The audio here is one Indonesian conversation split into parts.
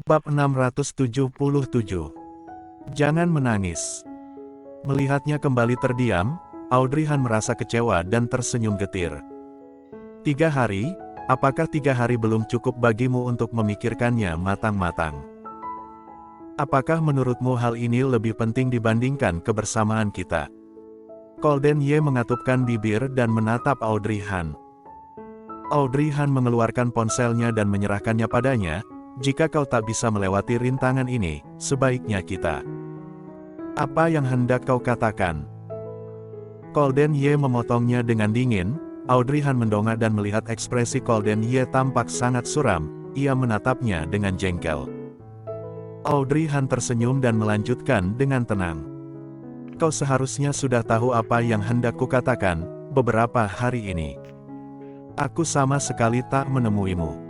Bab 677. Jangan menangis. Melihatnya kembali terdiam, Audrey Han merasa kecewa dan tersenyum getir. 3 hari? Apakah 3 hari belum cukup bagimu untuk memikirkannya matang-matang? Apakah menurutmu hal ini lebih penting dibandingkan kebersamaan kita? Golden Ye mengatupkan bibir dan menatap Audrey Han. Audrey Han mengeluarkan ponselnya dan menyerahkannya padanya. Jika kau tak bisa melewati rintangan ini, sebaiknya kita. Apa yang hendak kau katakan? Golden Ye memotongnya dengan dingin. Audrey Han mendongak dan melihat ekspresi Golden Ye tampak sangat suram. Ia menatapnya dengan jengkel. Audrey Han tersenyum dan melanjutkan dengan tenang. Kau seharusnya sudah tahu apa yang hendak kukatakan beberapa hari ini. Aku sama sekali tak menemuimu.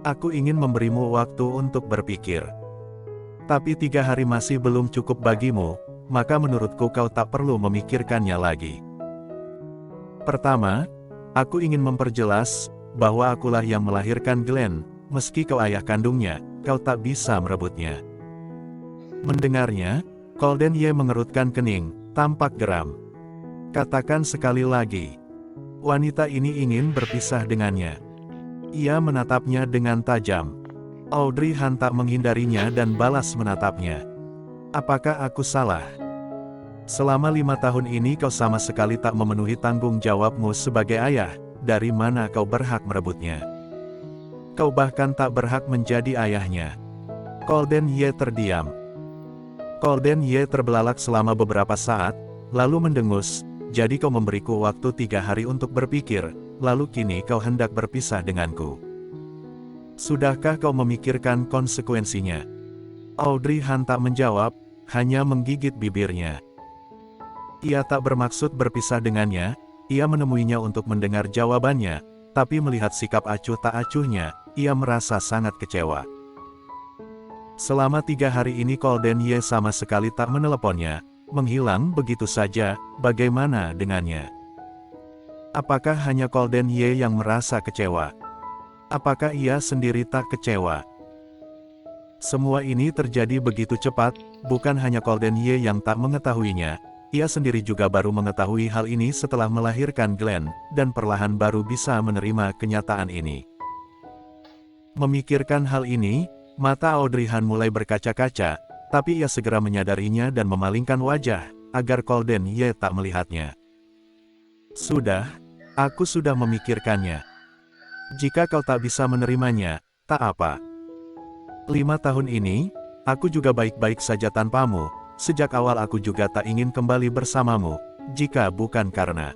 Aku ingin memberimu waktu untuk berpikir. Tapi 3 hari masih belum cukup bagimu, maka menurutku kau tak perlu memikirkannya lagi. Pertama, aku ingin memperjelas bahwa akulah yang melahirkan Glenn, meski kau ayah kandungnya, kau tak bisa merebutnya. Mendengarnya, Golden Ye mengerutkan kening, tampak geram. Katakan sekali lagi. Wanita ini ingin berpisah dengannya. Ia menatapnya dengan tajam. Audrey Han tak menghindarinya dan balas menatapnya. Apakah aku salah? Selama 5 tahun ini kau sama sekali tak memenuhi tanggung jawabmu sebagai ayah, dari mana kau berhak merebutnya? Kau bahkan tak berhak menjadi ayahnya. Golden Ye terdiam. Golden Ye terbelalak selama beberapa saat, lalu mendengus. Jadi kau memberiku waktu 3 hari untuk berpikir, lalu kini kau hendak berpisah denganku. Sudahkah kau memikirkan konsekuensinya? Audrey Han tak menjawab, hanya menggigit bibirnya. Ia tak bermaksud berpisah dengannya, ia menemuinya untuk mendengar jawabannya, tapi melihat sikap acuh tak acuhnya, ia merasa sangat kecewa. Selama 3 hari ini Golden Ye sama sekali tak meneleponnya, menghilang begitu saja. Bagaimana dengannya? Apakah hanya Golden Ye yang merasa kecewa? Apakah ia sendiri tak kecewa? Semua ini terjadi begitu cepat, bukan hanya Golden Ye yang tak mengetahuinya, ia sendiri juga baru mengetahui hal ini setelah melahirkan Glenn, dan perlahan baru bisa menerima kenyataan ini. Memikirkan hal ini, mata Audrey Han mulai berkaca-kaca, tapi ia segera menyadarinya dan memalingkan wajah, agar Golden Ye tak melihatnya. Sudah, aku sudah memikirkannya. Jika kau tak bisa menerimanya, tak apa. 5 tahun ini, aku juga baik-baik saja tanpamu, sejak awal aku juga tak ingin kembali bersamamu, jika bukan karena...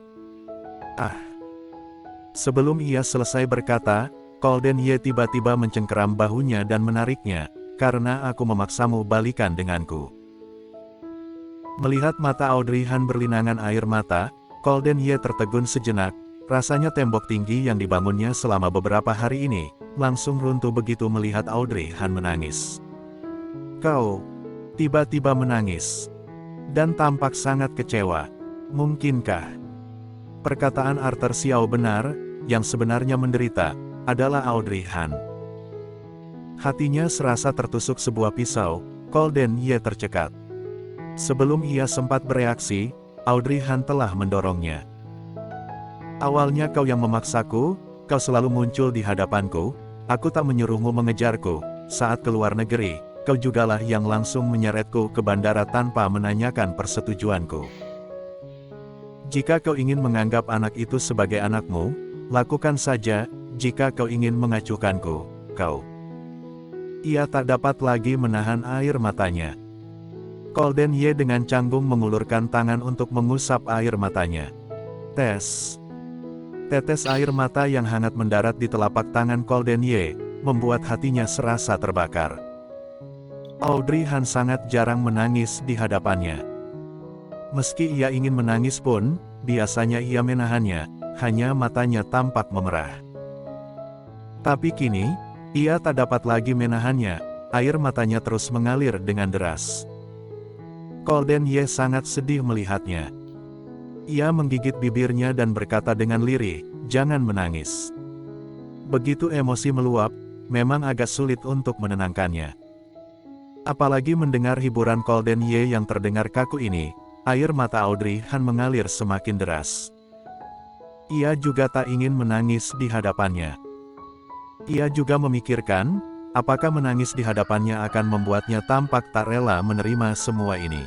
Sebelum ia selesai berkata, Golden Ye tiba-tiba mencengkeram bahunya dan menariknya, karena aku memaksamu balikan denganku. Melihat mata Audrey Han berlinangan air mata, Golden Ye tertegun sejenak, rasanya tembok tinggi yang dibangunnya selama beberapa hari ini, langsung runtuh begitu melihat Audrey Han menangis. Kau tiba-tiba menangis, dan tampak sangat kecewa. Mungkinkah perkataan Arthur Xiao benar, yang sebenarnya menderita, adalah Audrey Han? Hatinya serasa tertusuk sebuah pisau, Golden Ye tercekat. Sebelum ia sempat bereaksi, Audrey Han telah mendorongnya. Awalnya kau yang memaksaku, kau selalu muncul di hadapanku, aku tak menyuruhmu mengejarku, saat keluar negeri, kau jugalah yang langsung menyeretku ke bandara tanpa menanyakan persetujuanku. Jika kau ingin menganggap anak itu sebagai anakmu, lakukan saja. Jika kau ingin mengacuhkanku, kau... Ia tak dapat lagi menahan air matanya. Golden Ye dengan canggung mengulurkan tangan untuk mengusap air matanya. Tetes air mata yang hangat mendarat di telapak tangan Golden Ye, membuat hatinya serasa terbakar. Audrey Han sangat jarang menangis di hadapannya. Meski ia ingin menangis pun, biasanya ia menahannya, hanya matanya tampak memerah. Tapi kini, ia tak dapat lagi menahannya, air matanya terus mengalir dengan deras. Golden Ye sangat sedih melihatnya. Ia menggigit bibirnya dan berkata dengan lirih, "Jangan menangis." Begitu emosi meluap, memang agak sulit untuk menenangkannya. Apalagi mendengar hiburan Golden Ye yang terdengar kaku ini, air mata Audrey Han mengalir semakin deras. Ia juga tak ingin menangis di hadapannya. Ia juga memikirkan, apakah menangis di hadapannya akan membuatnya tampak tak rela menerima semua ini.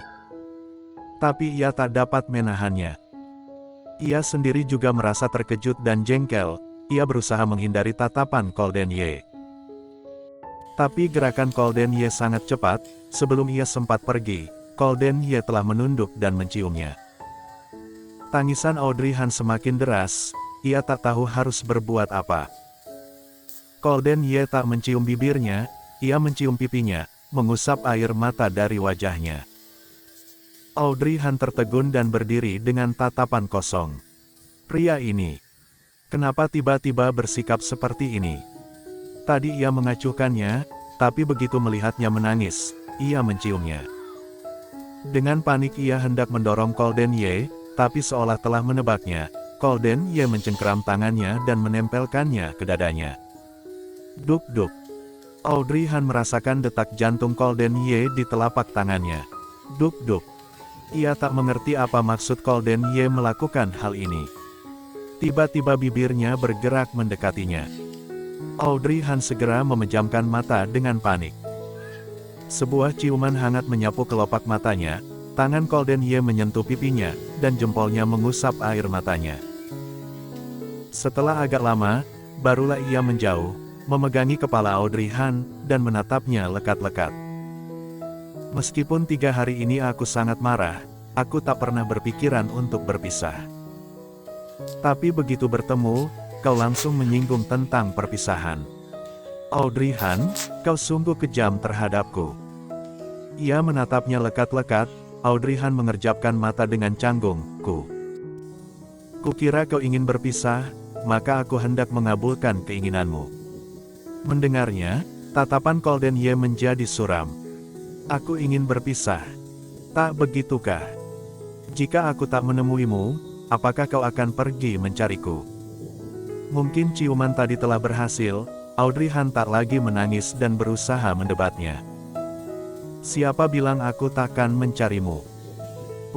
Tapi ia tak dapat menahannya. Ia sendiri juga merasa terkejut dan jengkel. Ia berusaha menghindari tatapan Golden Ye. Tapi gerakan Golden Ye sangat cepat. Sebelum ia sempat pergi, Golden Ye telah menunduk dan menciumnya. Tangisan Audrey Han semakin deras. Ia tak tahu harus berbuat apa. Golden Ye tak mencium bibirnya. Ia mencium pipinya, mengusap air mata dari wajahnya. Audrey Han tertegun dan berdiri dengan tatapan kosong. Pria ini, kenapa tiba-tiba bersikap seperti ini? Tadi ia mengacuhkannya, tapi begitu melihatnya menangis, ia menciumnya. Dengan panik ia hendak mendorong Golden Ye, tapi seolah telah menebaknya, Golden Ye mencengkeram tangannya dan menempelkannya ke dadanya. Duk-duk. Audrey Han merasakan detak jantung Golden Ye di telapak tangannya. Duk-duk. Ia tak mengerti apa maksud Golden Ye melakukan hal ini. Tiba-tiba bibirnya bergerak mendekatinya. Audrey Han segera memejamkan mata dengan panik. Sebuah ciuman hangat menyapu kelopak matanya, tangan Golden Ye menyentuh pipinya, dan jempolnya mengusap air matanya. Setelah agak lama, barulah ia menjauh, memegangi kepala Audrey Han, dan menatapnya lekat-lekat. Meskipun 3 hari ini aku sangat marah, aku tak pernah berpikiran untuk berpisah. Tapi begitu bertemu, kau langsung menyinggung tentang perpisahan. Audrey Han, kau sungguh kejam terhadapku. Ia menatapnya lekat-lekat. Audrey Han mengerjapkan mata dengan canggung. Kukira kau ingin berpisah, maka aku hendak mengabulkan keinginanmu. Mendengarnya, tatapan Golden Ye menjadi suram. Aku ingin berpisah. Tak begitukah? Jika aku tak menemuimu, apakah kau akan pergi mencariku? Mungkin ciuman tadi telah berhasil. Audrey Han tak lagi menangis dan berusaha mendebatnya. Siapa bilang aku takkan mencarimu?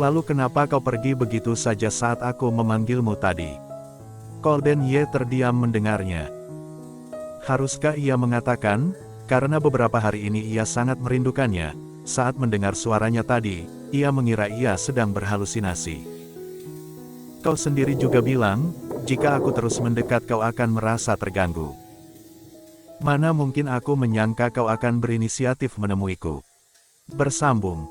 Lalu kenapa kau pergi begitu saja saat aku memanggilmu tadi? Golden Ye terdiam mendengarnya. Haruskah ia mengatakan, karena beberapa hari ini ia sangat merindukannya, saat mendengar suaranya tadi, ia mengira ia sedang berhalusinasi. Kau sendiri juga bilang, jika aku terus mendekat kau akan merasa terganggu. Mana mungkin aku menyangka kau akan berinisiatif menemuiku. Bersambung.